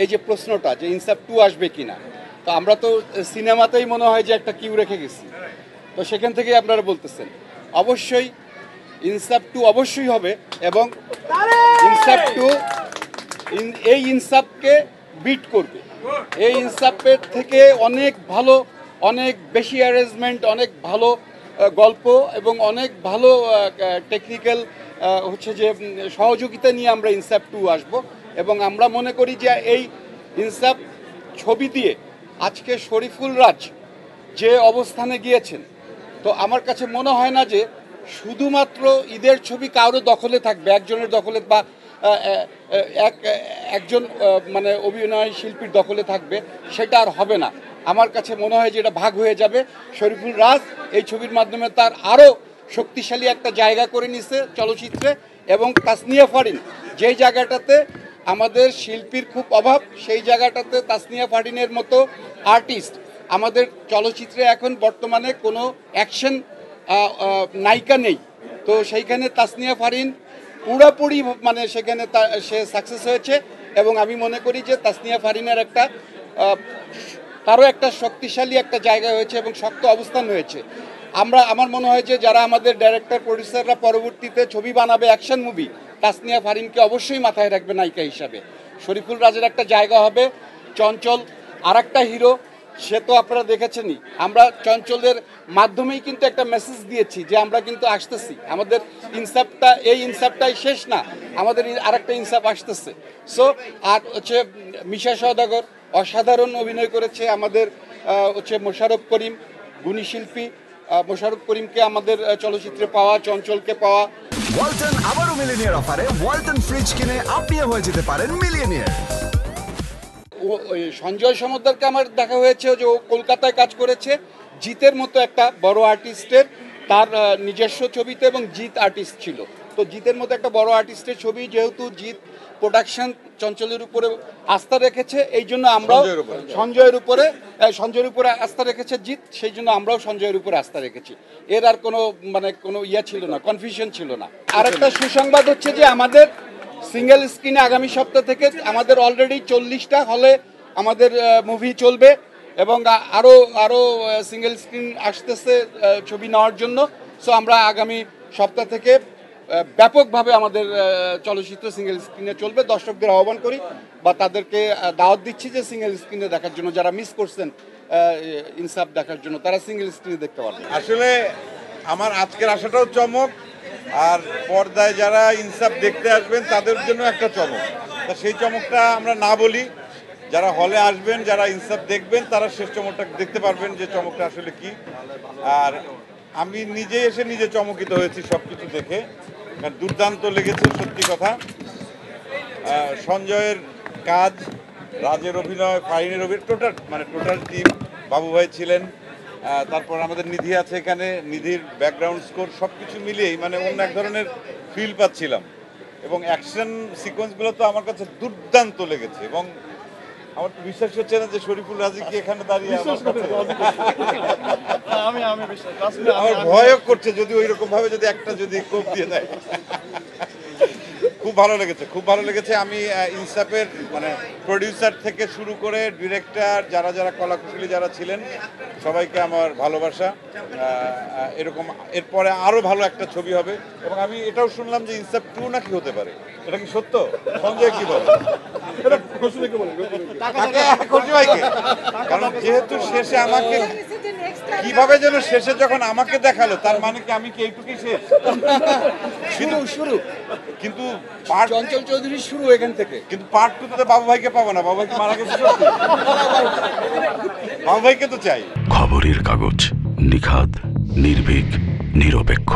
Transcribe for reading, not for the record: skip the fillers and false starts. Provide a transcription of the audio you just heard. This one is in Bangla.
এই যে প্রশ্নটা যে ইনসাফ 2 আসবে কিনা, তো আমরা তো সিনেমাতেই মনে হয় যে একটা কিউ রেখে গেছি, তো সেখান থেকে আপনারা বলতেছেন অবশ্যই ইনসাফ 2 অবশ্যই হবে এবং ইনসাফ 2 এই ইনসাফকে বিট করবে। এই ইনসাফের থেকে অনেক ভালো, অনেক বেশি অ্যারেঞ্জমেন্ট, অনেক ভালো গল্প এবং অনেক ভালো টেকনিক্যাল হচ্ছে যে সহযোগিতা নিয়ে আমরা ইনসাফ 2 আসব। এবং আমরা মনে করি যে এই ইনসাফ ছবি দিয়ে আজকে শরীফুল রাজ যে অবস্থানে গিয়েছেন, তো আমার কাছে মনে হয় না যে শুধুমাত্র ঈদের ছবি কারো দখলে থাকবে, একজনের দখলে বা একজন মানে অভিনয় শিল্পীর দখলে থাকবে, সেটা আর হবে না। আমার কাছে মনে হয় যে এটা ভাগ হয়ে যাবে। শরীফুল রাজ এই ছবির মাধ্যমে তার আরও শক্তিশালী একটা জায়গা করে নিছে চলচ্চিত্রে, এবং তাসনিয়া ফারিন যেই জায়গাটাতে আমাদের শিল্পীর খুব অভাব, সেই জায়গাটাতে তাসনিয়া ফারিনের মতো আর্টিস্ট আমাদের চলচ্চিত্রে এখন বর্তমানে কোনো অ্যাকশন নায়িকা নেই। তো সেইখানে তাসনিয়া ফারিন পুরোপুরি মানে সেখানে সে সাকসেস হয়েছে, এবং আমি মনে করি যে তাসনিয়া ফারিনের একটা তারও একটা শক্তিশালী একটা জায়গা হয়েছে এবং শক্ত অবস্থান হয়েছে। আমার মনে হয় যে যারা আমাদের ডাইরেক্টর প্রডিউসাররা পরবর্তীতে ছবি বানাবে অ্যাকশন মুভি, তাসনিয়া ফারিনকে অবশ্যই মাথায় রাখবে নায়িকা হিসাবে। শরীফুল রাজের একটা জায়গা হবে। চঞ্চল আর একটা হিরো, সে তো আপনারা দেখেছেনই। আমরা চঞ্চলের মাধ্যমেই কিন্তু একটা মেসেজ দিয়েছি যে আমরা কিন্তু আসতেছি, আমাদের ইনসাফটা এই ইনসাফটাই শেষ না, আমাদের আরেকটা ইনসাফ আসতেছে। সো আর হচ্ছে মিশা সওদাগর অসাধারণ অভিনয় করেছে, আমাদের হচ্ছে মোশাররফ করিম গুণী শিল্পী, মোশাররফ করিমকে আমাদের চলচ্চিত্রে পাওয়া, চঞ্চলকে পাওয়া। ওয়ালটন আবারও মিলিনিয়ার অফারে ওয়ালটন ফ্রিজ কিনে আপনিও হয়ে যেতে পারেন মিলিয়নিয়ার। সঞ্জয় সমদ্দারকে আমার দেখা হয়েছে যে ও কলকাতায় কাজ করেছে জিতের মতো একটা বড় আর্টিস্টের, তার নিজস্ব ছবিতে, এবং জিৎ আর্টিস্ট ছিল। তো জিতের মতো একটা বড় আর্টিস্টের ছবি, যেহেতু জিৎ প্রোডাকশন চঞ্চলের উপরে আস্থা রেখেছে, এই জন্য আমরাও সঞ্জয়ের উপরে আস্থা রেখেছে জিৎ, সেই জন্য আমরাও সঞ্জয়ের উপরে আস্থা রেখেছি। এর আর কোনো মানে কোনো ছিল না, কনফিউশন ছিল না। আর একটা সুসংবাদ হচ্ছে যে আমাদের সিঙ্গেল স্ক্রিনে আগামী সপ্তাহ থেকে আমাদের অলরেডি 40টা হলে আমাদের মুভি চলবে, এবং আরও সিঙ্গেল স্ক্রিন আসতেছে ছবি নেওয়ার জন্য। সো আমরা আগামী সপ্তাহ থেকে ব্যাপকভাবে আমাদের চলচ্চিত্র সিঙ্গেল স্ক্রিনে চলবে। দর্শকদের আহ্বান করি বা তাদেরকে দাওয়াত দিচ্ছি যে সিঙ্গেল স্ক্রিনে দেখার জন্য, যারা মিস করছেন ইনসাফ দেখার জন্য, তারা সিঙ্গেল স্ক্রিনে দেখতে পারবেন। আসলে আমার আজকের আসাটাও চমক, আর পর্দায় যারা ইনসাফ দেখতে আসবেন তাদের জন্য একটা চমক। তা সেই চমকটা আমরা না বলি, যারা হলে আসবেন, যারা ইনসাফ দেখবেন, তারা শেষ চমকটা দেখতে পারবেন যে চমকটা আসলে কি। আর আমি নিজে এসে নিজে চমকিত হয়েছি সব কিছু দেখে, কারণ দুর্দান্ত লেগেছে সত্যি কথা। সঞ্জয়ের কাজ, রাজের অভিনয়, ফারিনের অভিনয়, টোটাল টিম, বাবু ভাই ছিলেন, তারপর আমাদের নিধি আছে এখানে, নিধির ব্যাকগ্রাউন্ড স্কোর, সব কিছু মিলিয়েই মানে অন্য এক ধরনের ফিল পাচ্ছিলাম। এবং অ্যাকশন সিকোয়েন্সগুলো তো আমার কাছে দুর্দান্ত লেগেছে, এবং আমার তো বিশ্বাস হচ্ছে না যে শরীফুল রাজি কি এখানে দাঁড়িয়ে আমার ভয়ও করছে, যদি ওই রকম ভাবে যদি একটা যদি কোপ দিয়ে দেয়। খুব ভালো লেগেছে, খুব ভালো লেগেছে। আমি ইনসাফের মানে প্রডিউসার থেকে শুরু করে ডিরেক্টর, যারা কলাকুশলী যারা ছিলেন, সবাইকে আমার ভালোবাসা। এরকম এরপরে আরও ভালো একটা ছবি হবে। এবং আমি এটাও শুনলাম যে ইনসাফ 2 নাকি হতে পারে, এটা কি সত্য? সঞ্জয় কি বলে? কারণ যেহেতু শেষে আমাকে কিভাবে যেন শেষে যখন আমাকে দেখালো, তার মানে কি আমি কি এইটুকুই শেষ? শুরু কিন্তু চঞ্চল চৌধুরী শুরু এখান থেকে, কিন্তু পার্ট 2 তে বাবু ভাইকে পাবো না। বাবু ভাই কি মারা গেছে? বাবু ভাইকে তো চাই। খবরের কাগজ, নিখাদ, নির্ভীক, নিরপেক্ষ।